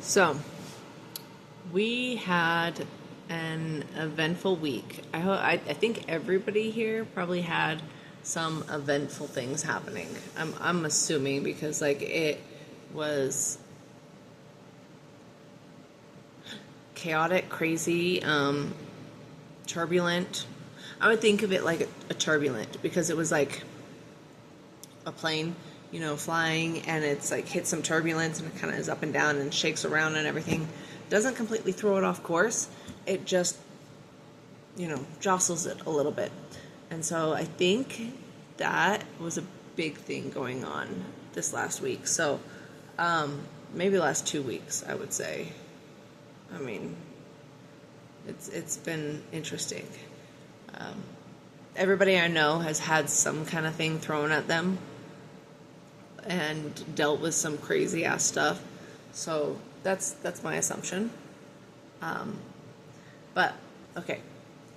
So, we had an eventful week. I think everybody here probably had some eventful things happening. I'm assuming because like it was chaotic, crazy, turbulent. I would think of it like a turbulent because it was like a plane, flying, and it's like hit some turbulence and it kind of is up and down and shakes around and everything. Doesn't completely throw it off course. It just, jostles it a little bit. And so I think that was a big thing going on this last week. So maybe the last 2 weeks, I would say. I mean, it's been interesting. Everybody I know has had some kind of thing thrown at them and dealt with some crazy ass stuff. So that's my assumption. But okay,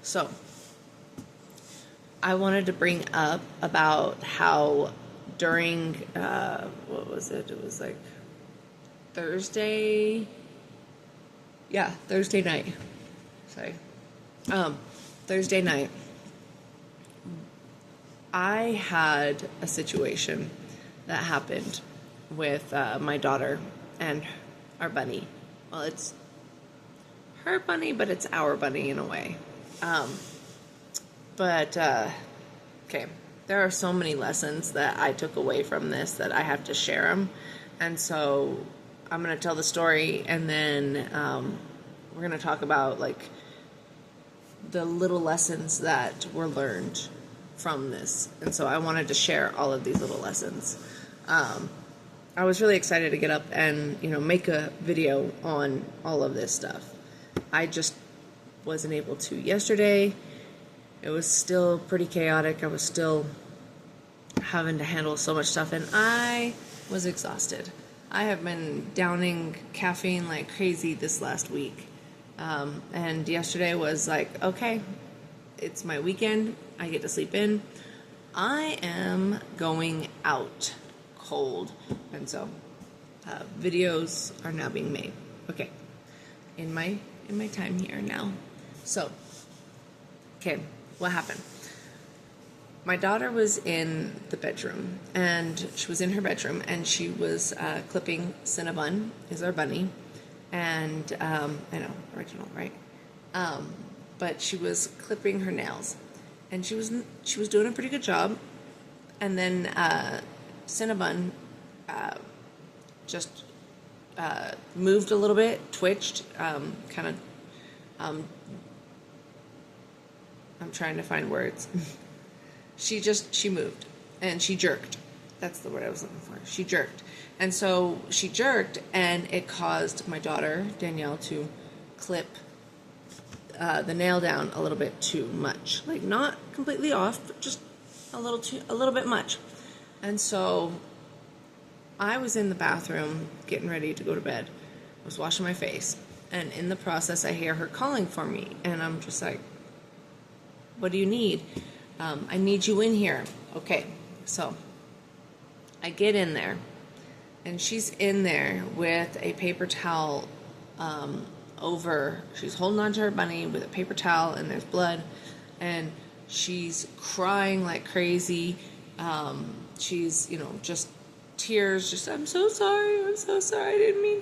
so I wanted to bring up about how during what was it? It was like Thursday. Yeah, Thursday night. Sorry. Thursday night. I had a situation that happened with my daughter and our bunny. Well, it's her bunny, but it's our bunny in a way. Okay, there are so many lessons that I took away from this that I have to share them. And so I'm going to tell the story, and then we're going to talk about like the little lessons that were learned from this. And so I wanted to share all of these little lessons. I was really excited to get up and, make a video on all of this stuff. I just wasn't able to yesterday. It was still pretty chaotic. I was still having to handle so much stuff, and I was exhausted. I have been downing caffeine like crazy this last week. And yesterday was like, okay, it's my weekend. I get to sleep in. I am going out cold. And so videos are now being made. Okay. In my time here now. So, okay, what happened? My daughter was in the bedroom, and she was in her bedroom, and she was clipping Cinnabon, is our bunny, and I know, original, right? But she was clipping her nails, and she was doing a pretty good job, and then Cinnabon just moved a little bit, twitched, kind of. I'm trying to find words. She moved, and she jerked. That's the word I was looking for. She jerked. And so she jerked, and it caused my daughter, Danielle, to clip the nail down a little bit too much. Like, not completely off, but just a little bit much. And so I was in the bathroom getting ready to go to bed. I was washing my face, and in the process, I hear her calling for me, and I'm just like, what do you need? I need you in here. Okay, so I get in there, and she's in there with a paper towel she's holding on to her bunny with a paper towel, and there's blood, and she's crying like crazy. She's, just tears, just, I'm so sorry, I didn't mean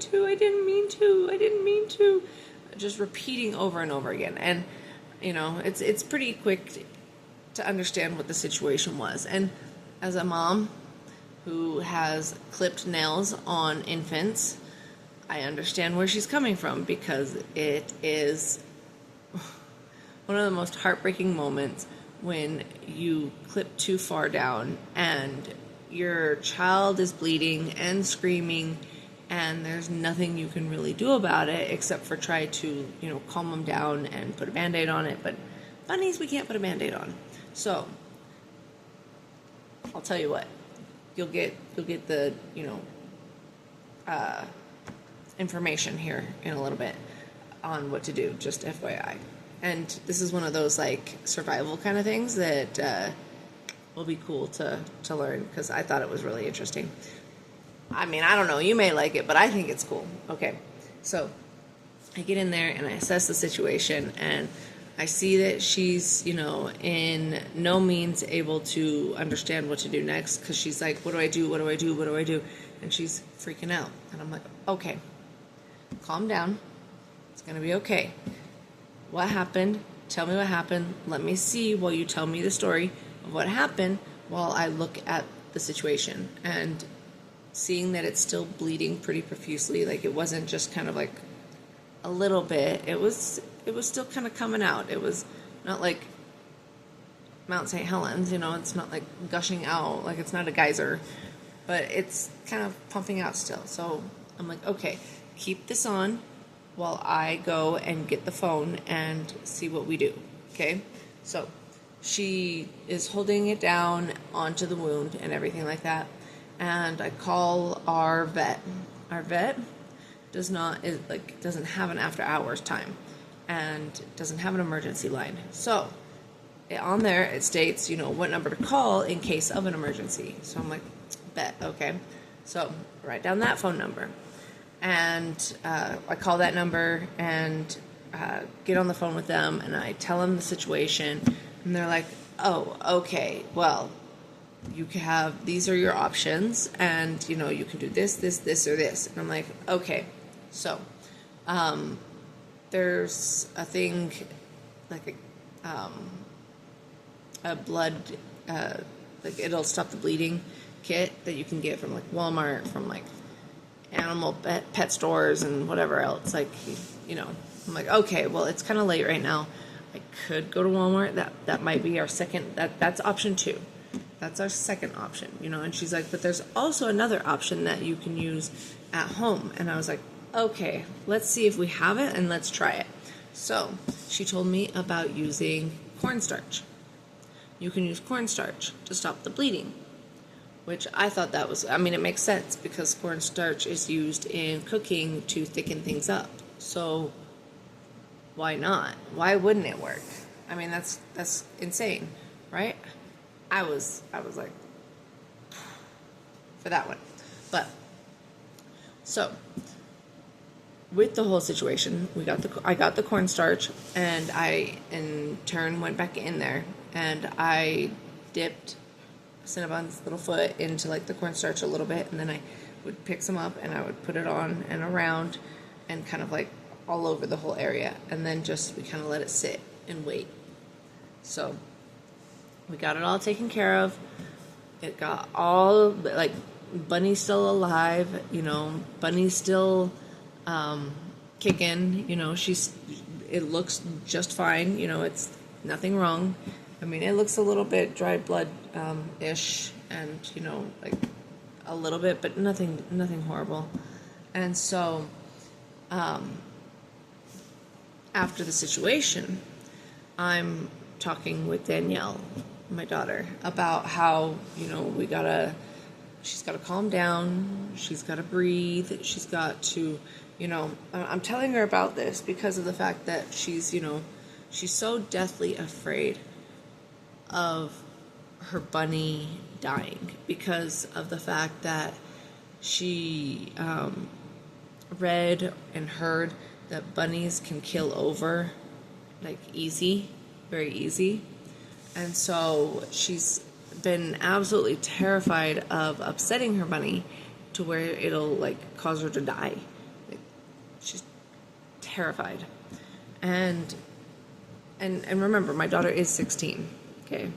to, just repeating over and over again. And, it's pretty quick to understand what the situation was. And as a mom who has clipped nails on infants, I understand where she's coming from, because it is one of the most heartbreaking moments when you clip too far down and your child is bleeding and screaming, and there's nothing you can really do about it except for try to, calm them down and put a Band-Aid on it. But bunnies, we can't put a Band-Aid on. So I'll tell you what, you'll get the, information here in a little bit on what to do, just FYI. And this is one of those like survival kind of things that will be cool to learn, because I thought it was really interesting. I mean, I don't know, you may like it, but I think it's cool. Okay, So I get in there and I assess the situation, and I see that she's, in no means able to understand what to do next, because she's like, what do I do? What do I do? What do I do? And she's freaking out. And I'm like, okay, calm down. It's going to be okay. What happened? Tell me what happened. Let me see while you tell me the story of what happened while I look at the situation. And seeing that it's still bleeding pretty profusely, like it wasn't just kind of like a little bit, it was still kind of coming out. It was not like Mount St. Helens, it's not like gushing out, like it's not a geyser, but it's kind of pumping out still. So I'm like, okay, keep this on while I go and get the phone and see what we do. Okay? So she is holding it down onto the wound and everything like that. And I call our vet. Our vet doesn't have an after hours time and doesn't have an emergency line. So on there it states, what number to call in case of an emergency. So I'm like, bet, okay. So write down that phone number. And I call that number and get on the phone with them, and I tell them the situation, and they're like, oh, okay, well, you can have, these are your options, and, you can do this, this, this, or this. And I'm like, okay. So there's a thing, like a blood, like it'll stop the bleeding kit that you can get from like Walmart, from like animal pet stores and whatever else. Like, I'm like, okay, well, it's kind of late right now. I could go to Walmart. That might be our second, that's option 2. That's our second option, and she's like, but there's also another option that you can use at home. And I was like, okay, let's see if we have it and let's try it. So she told me about using cornstarch. You can use cornstarch to stop the bleeding, which I thought it makes sense because cornstarch is used in cooking to thicken things up. So why not? Why wouldn't it work? That's insane, right? I was like, for that one. But so with the whole situation, I got the cornstarch, and I in turn went back in there and I dipped Cinnabon's little foot into like the cornstarch a little bit, and then I would pick some up and I would put it on and around and kind of like all over the whole area, and then we kind of let it sit and wait. So we got it all taken care of. It got all, like, Bunny's still alive, Bunny's still kicking, it looks just fine, it's nothing wrong. It looks a little bit dry blood ish, and like a little bit, but nothing horrible. And so after the situation, I'm talking with Danielle, my daughter, about how she's got to calm down, she's got to breathe, she's got to, I'm telling her about this because of the fact that she's so deathly afraid of her bunny dying, because of the fact that she read and heard that bunnies can kill over, like, very easy. And so she's been absolutely terrified of upsetting her bunny to where it'll, like, cause her to die. Like, she's terrified. And remember, my daughter is 16, okay?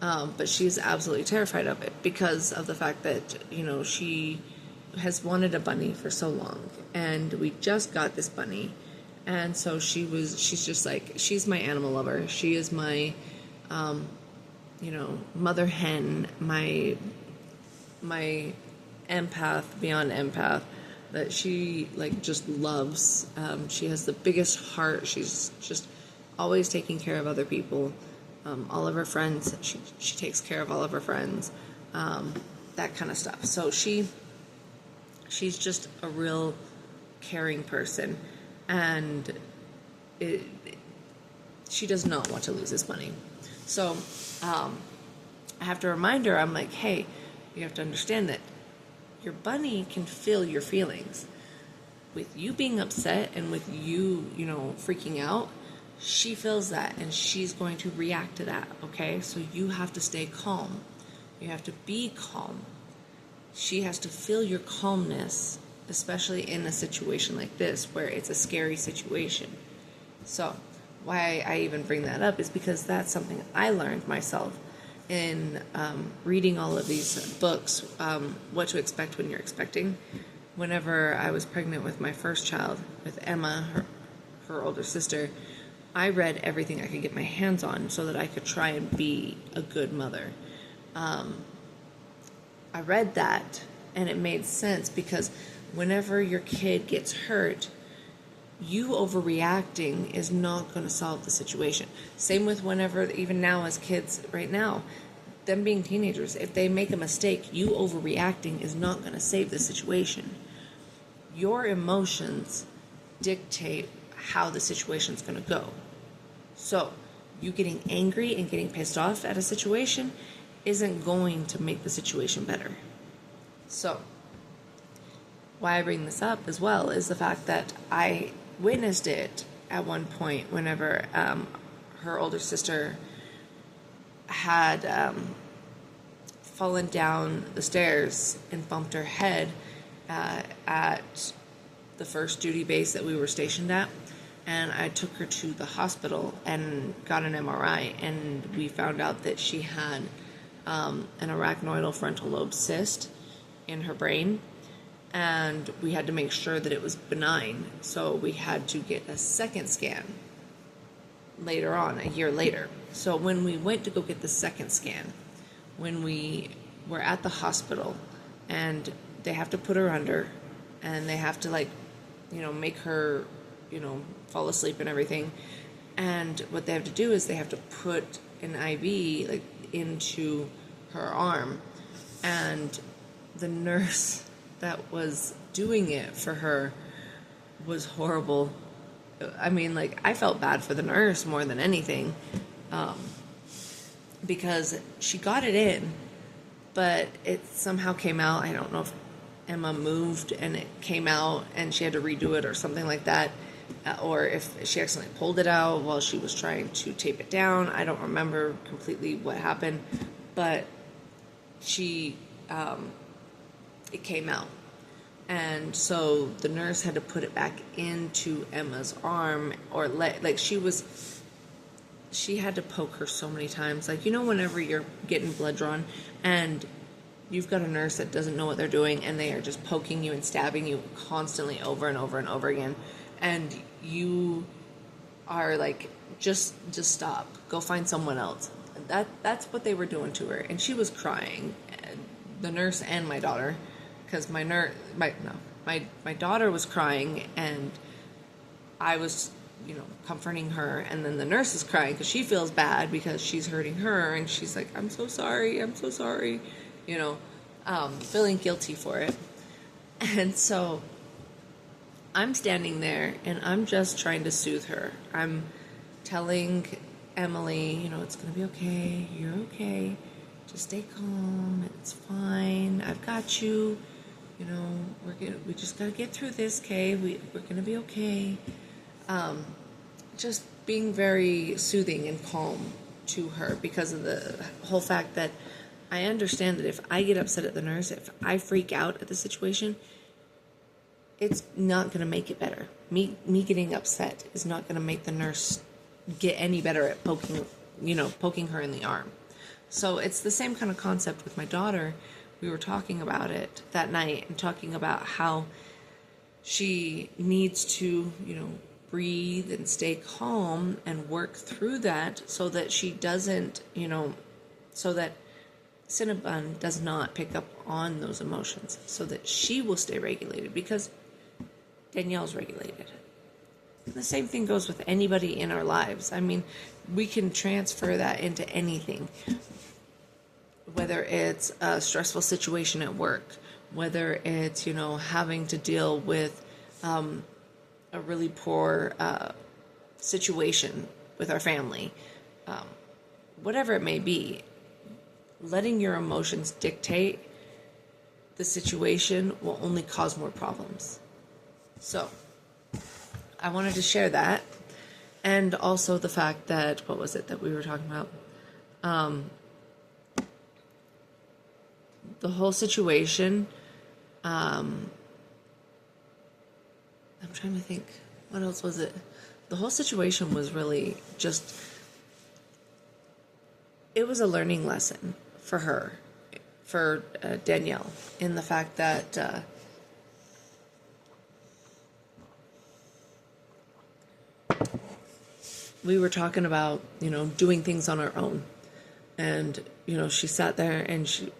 But she's absolutely terrified of it because of the fact that, she has wanted a bunny for so long, and we just got this bunny. And so she's just like, she's my animal lover. She is my, mother hen, my empath beyond empath, that she, like, just loves. She has the biggest heart. She's just always taking care of other people. All of her friends, she takes care of all of her friends, that kind of stuff. So she's just a real caring person, and she does not want to lose this bunny. So I have to remind her, I'm like, hey, you have to understand that your bunny can feel your feelings. with you being upset and with you, freaking out, she feels that and she's going to react to that, okay? So you have to stay calm. You have to be calm. She has to feel your calmness, especially in a situation like this where it's a scary situation. So why I even bring that up is because that's something I learned myself in reading all of these books, What to Expect When You're Expecting. Whenever I was pregnant with my first child, with Emma, her older sister, I read everything I could get my hands on so that I could try and be a good mother. I read that, and it made sense because whenever your kid gets hurt, you overreacting is not going to solve the situation. Same with whenever, even now as kids right now, them being teenagers, if they make a mistake, you overreacting is not going to save the situation. Your emotions dictate how the situation's going to go. So, you getting angry and getting pissed off at a situation isn't going to make the situation better. So, why I bring this up as well is the fact that I witnessed it at one point whenever her older sister had fallen down the stairs and bumped her head at the first duty base that we were stationed at. And I took her to the hospital and got an MRI, and we found out that she had an arachnoidal frontal lobe cyst in her brain, and we had to make sure that it was benign. So we had to get a second scan later on, a year later. So when we went to go get the second scan, when we were at the hospital, and they have to put her under, and they have to make her, fall asleep and everything. And what they have to do is they have to put an IV into her arm, and the nurse that was doing it for her was horrible. I mean, I felt bad for the nurse more than anything, because she got it in, but it somehow came out. I don't know if Emma moved and it came out and she had to redo it or something like that, or if she accidentally pulled it out while she was trying to tape it down. I don't remember completely what happened, but it came out. And so the nurse had to put it back into Emma's arm, or she had to poke her so many times. Whenever you're getting blood drawn and you've got a nurse that doesn't know what they're doing and they are just poking you and stabbing you constantly over and over and over again, and you are just stop, go find someone else. That's what they were doing to her, and she was crying, the nurse and my daughter, because my daughter was crying, and I was comforting her, and then the nurse is crying because she feels bad because she's hurting her, and she's like, I'm so sorry, feeling guilty for it. And so I'm standing there and I'm just trying to soothe her. I'm telling Emily, it's going to be okay. You're okay. Just stay calm. It's fine. I've got you. We just got to get through this, okay? We're going to be okay. Just being very soothing and calm to her because of the whole fact that I understand that if I get upset at the nurse, if I freak out at the situation, it's not going to make it better. Me getting upset is not going to make the nurse get any better at poking her in the arm. So it's the same kind of concept with my daughter. We were talking about it that night and talking about how she needs to, breathe and stay calm and work through that so that she doesn't, so that Cinnabon does not pick up on those emotions, so that she will stay regulated, because Danielle's regulated. And the same thing goes with anybody in our lives. I mean, we can transfer that into anything, whether it's a stressful situation at work, whether it's, having to deal with a really poor situation with our family, whatever it may be. Letting your emotions dictate the situation will only cause more problems. So I wanted to share that. And also the fact that, what was it that we were talking about? The whole situation, I'm trying to think, what else was it? The whole situation was really just, it was a learning lesson for her, for Danielle, in the fact that we were talking about, doing things on our own. And, she sat there and she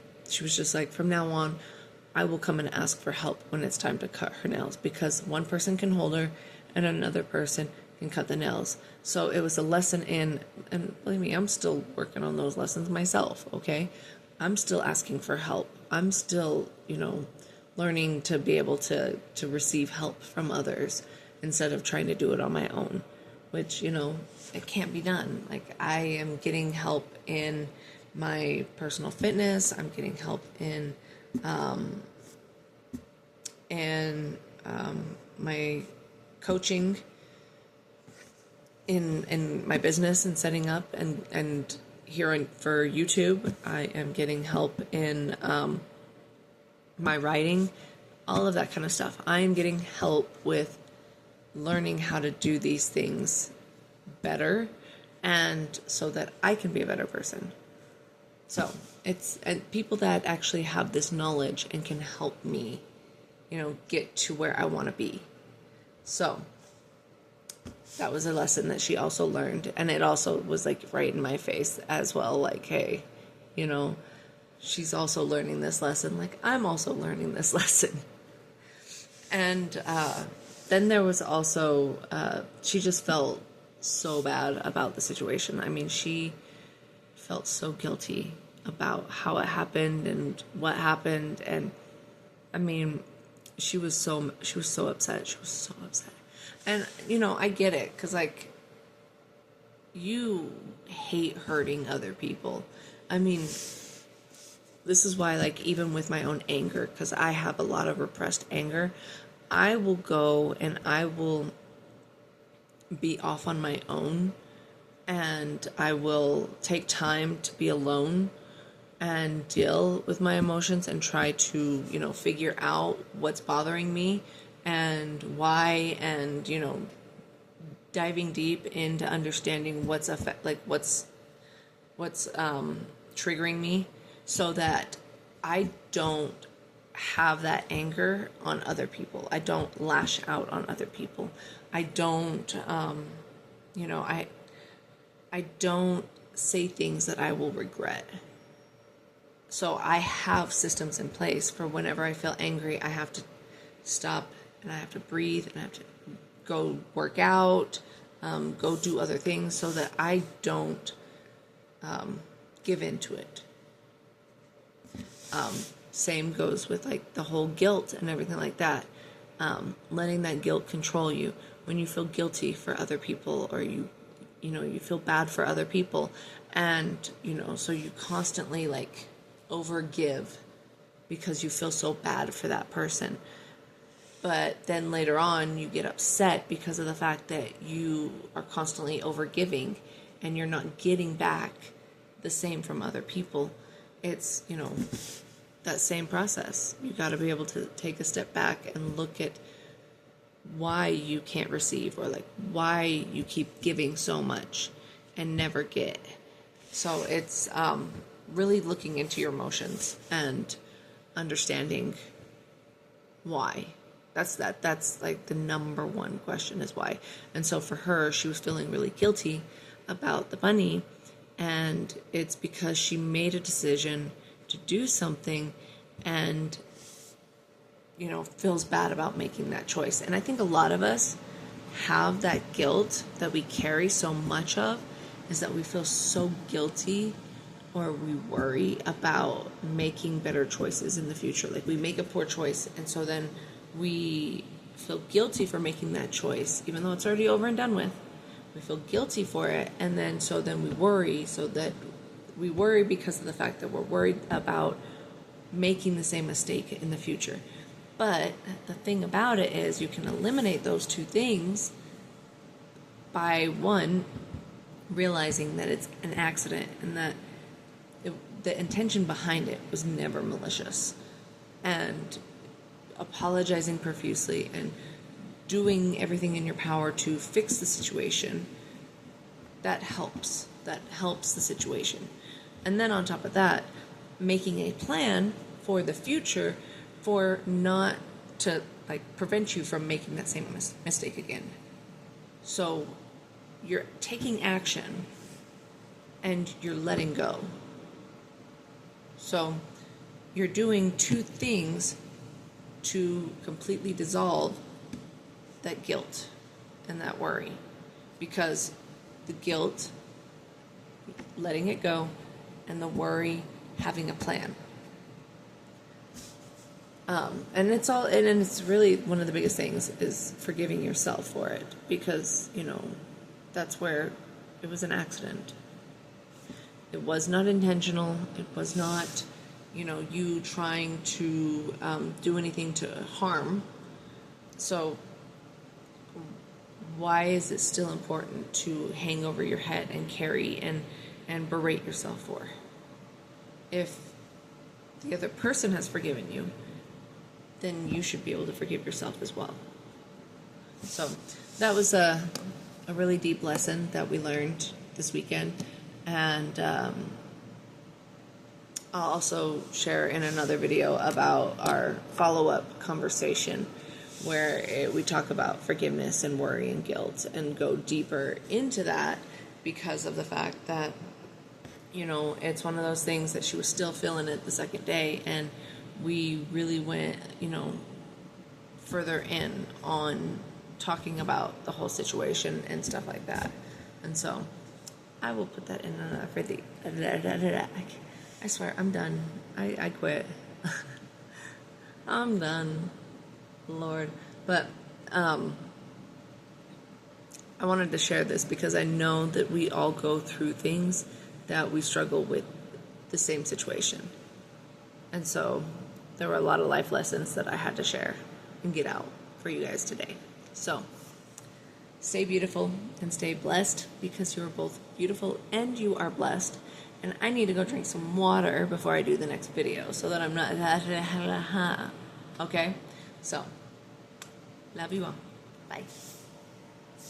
was just like, from now on, I will come and ask for help when it's time to cut her nails, because one person can hold her and another person can cut the nails. So it was a lesson in, and believe me, I'm still working on those lessons myself, okay? I'm still asking for help. I'm still, learning to be able to receive help from others instead of trying to do it on my own, which, it can't be done. Like, I am getting help in my personal fitness. I'm getting help in my coaching in my business and setting up, and here for YouTube, I am getting help in my writing, all of that kind of stuff. I am getting help with learning how to do these things better, and so that I can be a better person. So it's and people that actually have this knowledge and can help me, get to where I want to be. So that was a lesson that she also learned, and it also was like right in my face as well. Like, hey, she's also learning this lesson. Like, I'm also learning this lesson. And then there was also she just felt so bad about the situation. I mean, she felt so guilty about how it happened and what happened, and I mean, she was so upset. She was so upset. And I get it, because like, you hate hurting other people. I mean, this is why, like, even with my own anger, because I have a lot of repressed anger, I will go and I will be off on my own, and I will take time to be alone and deal with my emotions and try to, figure out what's bothering me and why, and, diving deep into understanding what's triggering me, so that I don't have that anger on other people. I don't lash out on other people. I don't, I don't say things that I will regret. So I have systems in place for whenever I feel angry, I have to stop and I have to breathe and I have to go work out, go do other things, so that I don't give into it. Same goes with like the whole guilt and everything like that. Letting that guilt control you. When you feel guilty for other people, or you feel bad for other people, and so you constantly like overgive because you feel so bad for that person. But then later on you get upset because of the fact that you are constantly overgiving and you're not getting back the same from other people. It's, that same process. You got to be able to take a step back and look at why you can't receive, or like why you keep giving so much and never get. So it's really looking into your emotions and understanding why. That's like the number one question, is why. And so for her, she was feeling really guilty about the bunny, and it's because she made a decision to do something and feels bad about making that choice. And I think a lot of us have that guilt that we carry so much of, is that we feel so guilty, or we worry about making better choices in the future. Like, we make a poor choice, and so then we feel guilty for making that choice, even though it's already over and done with. We feel guilty for it, and then we worry, so that we worry because of the fact that we're worried about making the same mistake in the future. But the thing about it is you can eliminate those two things by, one, realizing that it's an accident and that the intention behind it was never malicious, and apologizing profusely and doing everything in your power to fix the situation. That helps the situation. And then on top of that, making a plan for the future for not to prevent you from making that same mistake again. So you're taking action and you're letting go. So you're doing two things to completely dissolve that guilt and that worry. Because the guilt, letting it go, and the worry, having a plan. And it's really one of the biggest things is forgiving yourself for it, because, that's where it was an accident. It was not intentional. It was not, you trying to do anything to harm. So why is it still important to hang over your head and carry and berate yourself for? If the other person has forgiven you, then you should be able to forgive yourself as well. So that was a really deep lesson that we learned this weekend. And I'll also share in another video about our follow-up conversation where we talk about forgiveness and worry and guilt and go deeper into that, because of the fact that, it's one of those things that she was still feeling it the second day, and we really went, further in on talking about the whole situation and stuff like that. And so I will put that in for the... I swear, I'm done. I quit. I'm done. Lord. But I wanted to share this because I know that we all go through things that we struggle with the same situation. And so there were a lot of life lessons that I had to share and get out for you guys today. So stay beautiful and stay blessed, because you are both beautiful and you are blessed. And I need to go drink some water before I do the next video so that I'm not... Okay? So, love you all. Bye.